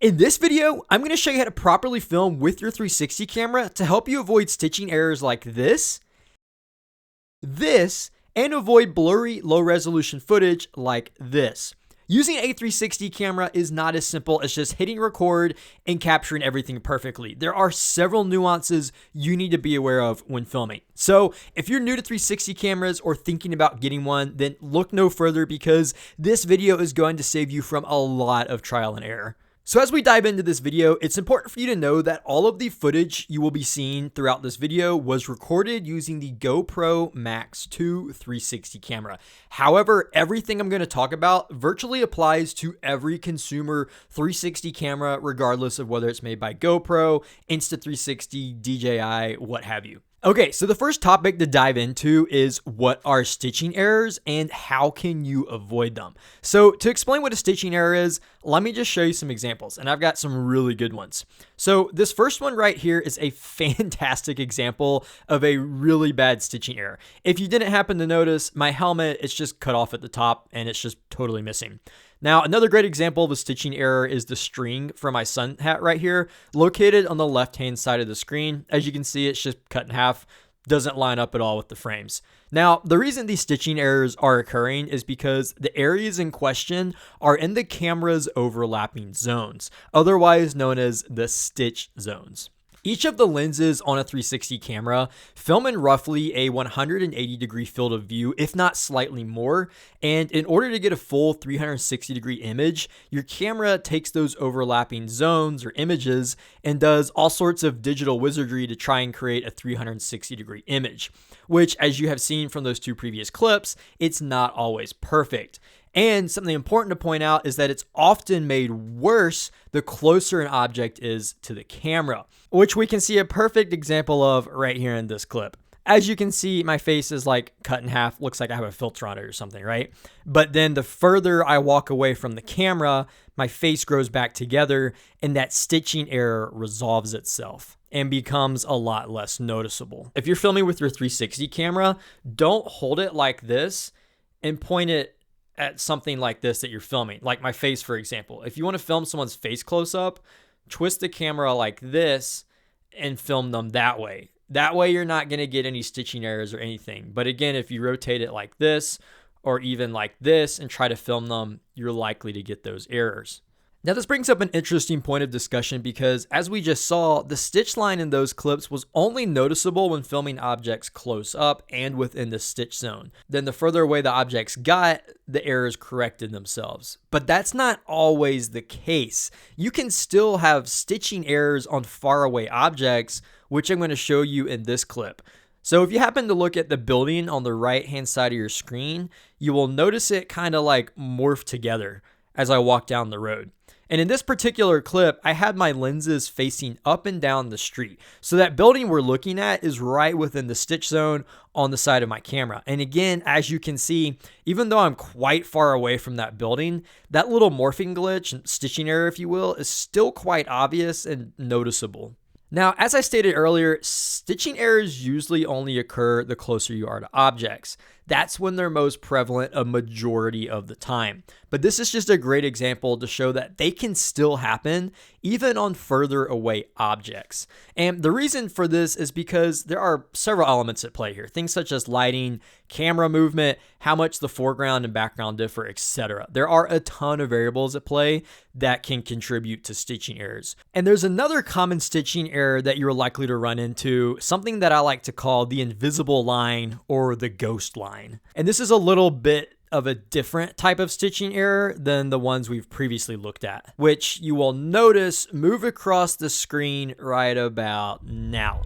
In this video, I'm going to show you how to properly film with your 360 camera to help you avoid stitching errors like this, and avoid blurry, low-resolution footage like this. Using a 360 camera is not as simple as just hitting record and capturing everything perfectly. There are several nuances you need to be aware of when filming. So if you're new to 360 cameras or thinking about getting one, then look no further because this video is going to save you from a lot of trial and error. So as we dive into this video, it's important for you to know that all of the footage you will be seeing throughout this video was recorded using the GoPro Max 2 360 camera. However, everything I'm going to talk about virtually applies to every consumer 360 camera, regardless of whether it's made by GoPro, Insta360, DJI, what have you. Okay, so the first topic to dive into is what are stitching errors and how can you avoid them? So to explain what a stitching error is, let me just show you some examples, and I've got some really good ones. So this first one right here is a fantastic example of a really bad stitching error. If you didn't happen to notice, my helmet, it's just cut off at the top and it's just totally missing. Now, another great example of a stitching error is the string for my sun hat right here, located on the left-hand side of the screen. As you can see, it's just cut in half, doesn't line up at all with the frames. Now, the reason these stitching errors are occurring is because the areas in question are in the camera's overlapping zones, otherwise known as the stitch zones. Each of the lenses on a 360 camera film in roughly a 180-degree field of view, if not slightly more. And in order to get a full 360-degree image, your camera takes those overlapping zones or images and does all sorts of digital wizardry to try and create a 360-degree image, which, as you have seen from those two previous clips, it's not always perfect. And something important to point out is that it's often made worse the closer an object is to the camera, which we can see a perfect example of right here in this clip. As you can see, my face is like cut in half, looks like I have a filter on it or something, right? But then the further I walk away from the camera, my face grows back together and that stitching error resolves itself and becomes a lot less noticeable. If you're filming with your 360 camera, don't hold it like this and point it at something like this that you're filming, like my face, for example. If you want to film someone's face close up, twist the camera like this and film them that way. That way you're not going to get any stitching errors or anything. But again, if you rotate it like this or even like this and try to film them, you're likely to get those errors. Now, this brings up an interesting point of discussion because, as we just saw, the stitch line in those clips was only noticeable when filming objects close up and within the stitch zone. Then the further away the objects got, the errors corrected themselves. But that's not always the case. You can still have stitching errors on faraway objects, which I'm going to show you in this clip. So if you happen to look at the building on the right-hand side of your screen, you will notice it kind of like morph together as I walk down the road. And in this particular clip, I had my lenses facing up and down the street. So that building we're looking at is right within the stitch zone on the side of my camera. And again, as you can see, even though I'm quite far away from that building, that little morphing glitch, stitching error, if you will, is still quite obvious and noticeable. Now, as I stated earlier, stitching errors usually only occur the closer you are to objects. That's when they're most prevalent a majority of the time. But this is just a great example to show that they can still happen even on further away objects. And the reason for this is because there are several elements at play here. Things such as lighting, camera movement, how much the foreground and background differ, etc. There are a ton of variables at play that can contribute to stitching errors. And there's another common stitching error that you're likely to run into, something that I like to call the invisible line or the ghost line. And this is a little bit of a different type of stitching error than the ones we've previously looked at, which you will notice move across the screen right about now.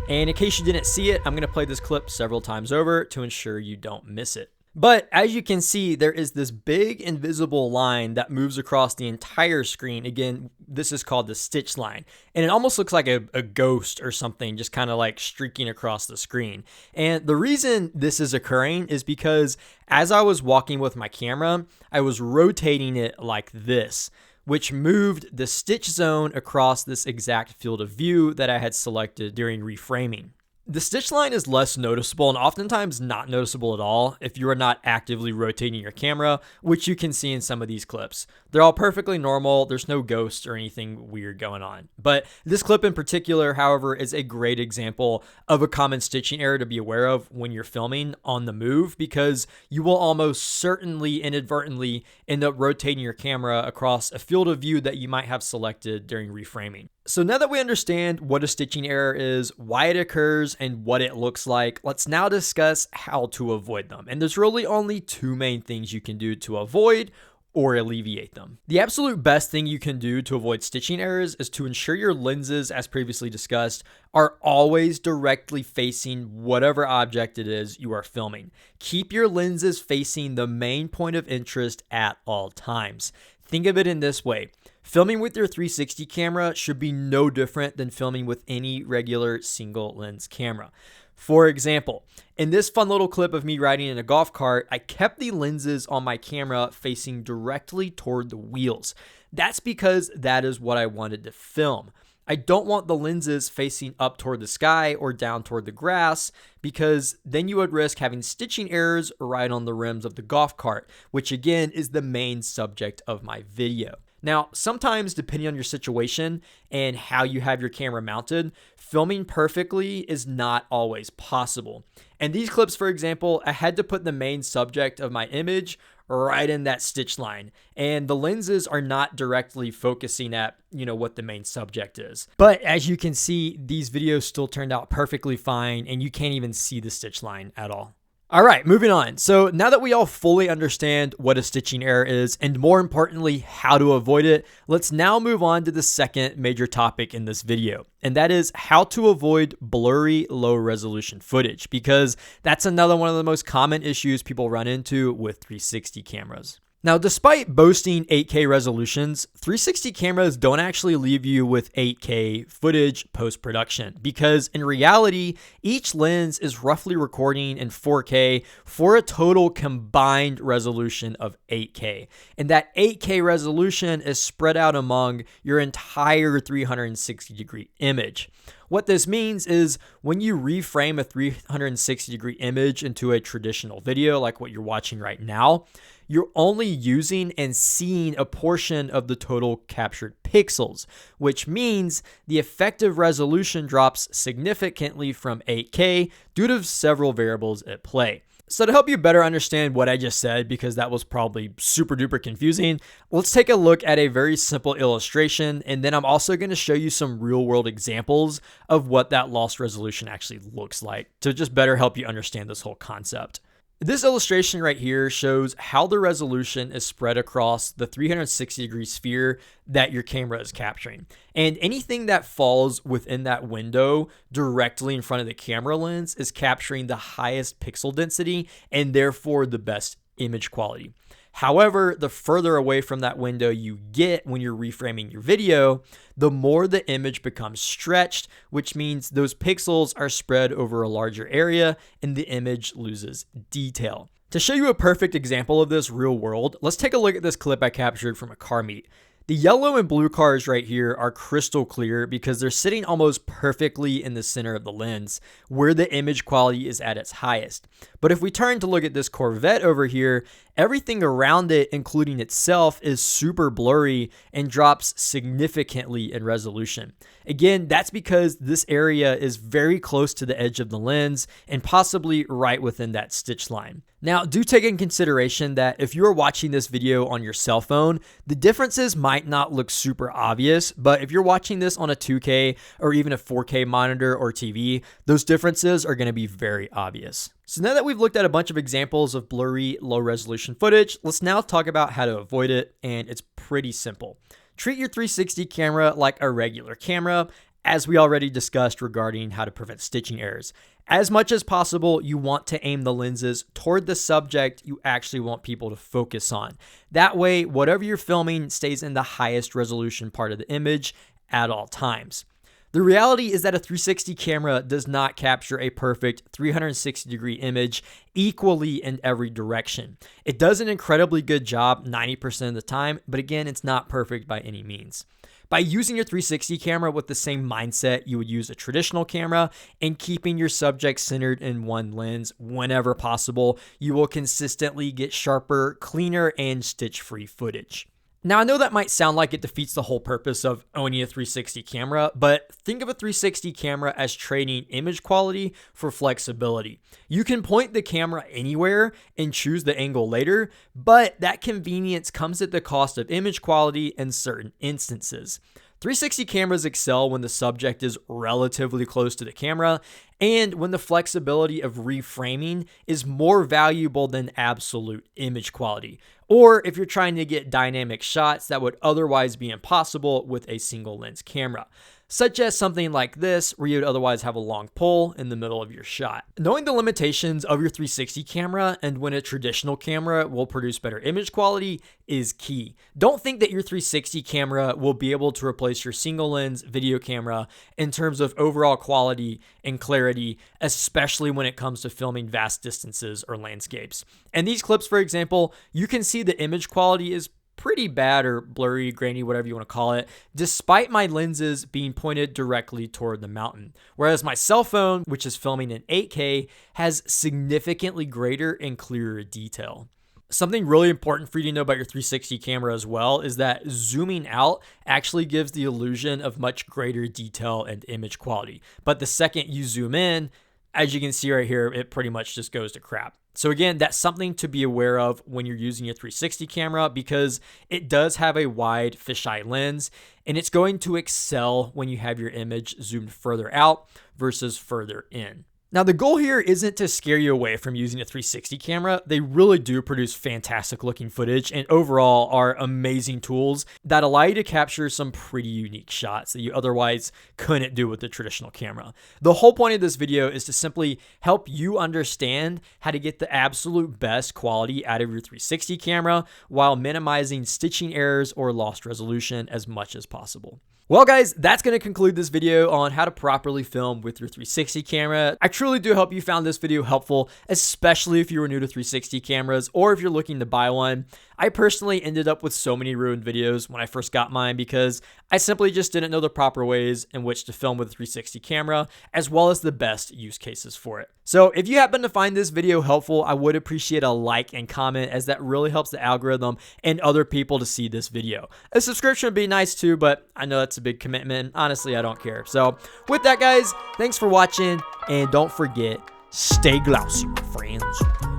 And in case you didn't see it, I'm going to play this clip several times over to ensure you don't miss it. But as you can see, there is this big invisible line that moves across the entire screen. Again, this is called the stitch line. And it almost looks like a ghost or something, just kind of like streaking across the screen. And the reason this is occurring is because as I was walking with my camera, I was rotating it like this, which moved the stitch zone across this exact field of view that I had selected during reframing. The stitch line is less noticeable and oftentimes not noticeable at all if you are not actively rotating your camera, which you can see in some of these clips. They're all perfectly normal. There's no ghosts or anything weird going on. But this clip in particular, however, is a great example of a common stitching error to be aware of when you're filming on the move, because you will almost certainly inadvertently end up rotating your camera across a field of view that you might have selected during reframing. So now that we understand what a stitching error is, why it occurs, and what it looks like, let's now discuss how to avoid them. And there's really only two main things you can do to avoid or alleviate them. The absolute best thing you can do to avoid stitching errors is to ensure your lenses, as previously discussed, are always directly facing whatever object it is you are filming. Keep your lenses facing the main point of interest at all times. Think of it in this way. Filming with your 360 camera should be no different than filming with any regular single lens camera. For example, in this fun little clip of me riding in a golf cart, I kept the lenses on my camera facing directly toward the wheels. That's because that is what I wanted to film. I don't want the lenses facing up toward the sky or down toward the grass, because then you would risk having stitching errors right on the rims of the golf cart, which again is the main subject of my video. Now, sometimes depending on your situation and how you have your camera mounted, filming perfectly is not always possible. And these clips, for example, I had to put the main subject of my image right in that stitch line, and the lenses are not directly focusing at, what the main subject is. But as you can see, these videos still turned out perfectly fine, and you can't even see the stitch line at all. All right, moving on. So now that we all fully understand what a stitching error is, and more importantly, how to avoid it, let's now move on to the second major topic in this video, and that is how to avoid blurry low resolution footage, because that's another one of the most common issues people run into with 360 cameras. Now, despite boasting 8K resolutions, 360 cameras don't actually leave you with 8K footage post-production, because in reality, each lens is roughly recording in 4K for a total combined resolution of 8K. And that 8K resolution is spread out among your entire 360-degree image. What this means is when you reframe a 360-degree image into a traditional video like what you're watching right now, you're only using and seeing a portion of the total captured pixels, which means the effective resolution drops significantly from 8K due to several variables at play. So to help you better understand what I just said, because that was probably super duper confusing, let's take a look at a very simple illustration, and then I'm also going to show you some real world examples of what that lost resolution actually looks like to just better help you understand this whole concept. This illustration right here shows how the resolution is spread across the 360-degree sphere that your camera is capturing. And anything that falls within that window directly in front of the camera lens is capturing the highest pixel density and therefore the best image quality. However, the further away from that window you get when you're reframing your video, the more the image becomes stretched, which means those pixels are spread over a larger area and the image loses detail. To show you a perfect example of this real world, let's take a look at this clip I captured from a car meet. The yellow and blue cars right here are crystal clear because they're sitting almost perfectly in the center of the lens, where the image quality is at its highest. But if we turn to look at this Corvette over here, everything around it, including itself, is super blurry and drops significantly in resolution. Again, that's because this area is very close to the edge of the lens and possibly right within that stitch line. Now, do take in consideration that if you are watching this video on your cell phone, the differences might not look super obvious, but if you're watching this on a 2K or even a 4K monitor or TV, those differences are going to be very obvious. So now that we've looked at a bunch of examples of blurry, low resolution footage, let's now talk about how to avoid it, and it's pretty simple. Treat your 360 camera like a regular camera, as we already discussed regarding how to prevent stitching errors. As much as possible, you want to aim the lenses toward the subject you actually want people to focus on. That way, whatever you're filming stays in the highest resolution part of the image at all times. The reality is that a 360 camera does not capture a perfect 360-degree image equally in every direction. It does an incredibly good job 90% of the time, but again, it's not perfect by any means. By using your 360 camera with the same mindset you would use a traditional camera and keeping your subject centered in one lens whenever possible, you will consistently get sharper, cleaner, and stitch-free footage. Now, I know that might sound like it defeats the whole purpose of owning a 360 camera, but think of a 360 camera as trading image quality for flexibility. You can point the camera anywhere and choose the angle later, but that convenience comes at the cost of image quality in certain instances. 360 cameras excel when the subject is relatively close to the camera and when the flexibility of reframing is more valuable than absolute image quality, or if you're trying to get dynamic shots that would otherwise be impossible with a single lens camera, such as something like this where you would otherwise have a long pole in the middle of your shot. Knowing the limitations of your 360 camera and when a traditional camera will produce better image quality is key. Don't think that your 360 camera will be able to replace your single lens video camera in terms of overall quality and clarity, especially when it comes to filming vast distances or landscapes. And these clips, for example, you can see the image quality is pretty bad or blurry, grainy, whatever you want to call it, despite my lenses being pointed directly toward the mountain. Whereas my cell phone, which is filming in 8K, has significantly greater and clearer detail. Something really important for you to know about your 360 camera as well is that zooming out actually gives the illusion of much greater detail and image quality. But the second you zoom in, as you can see right here, it pretty much just goes to crap. So again, that's something to be aware of when you're using your 360 camera because it does have a wide fisheye lens and it's going to excel when you have your image zoomed further out versus further in. Now, the goal here isn't to scare you away from using a 360 camera. They really do produce fantastic looking footage and overall are amazing tools that allow you to capture some pretty unique shots that you otherwise couldn't do with the traditional camera. The whole point of this video is to simply help you understand how to get the absolute best quality out of your 360 camera while minimizing stitching errors or lost resolution as much as possible. Well, guys, that's going to conclude this video on how to properly film with your 360 camera. I truly do hope you found this video helpful, especially if you were new to 360 cameras or if you're looking to buy one. I personally ended up with so many ruined videos when I first got mine because I simply just didn't know the proper ways in which to film with a 360 camera, as well as the best use cases for it. So if you happen to find this video helpful, I would appreciate a like and comment as that really helps the algorithm and other people to see this video. A subscription would be nice too, but I know that's a big commitment. Honestly, I don't care. So with that, guys, thanks for watching and don't forget, stay glossy, my friends.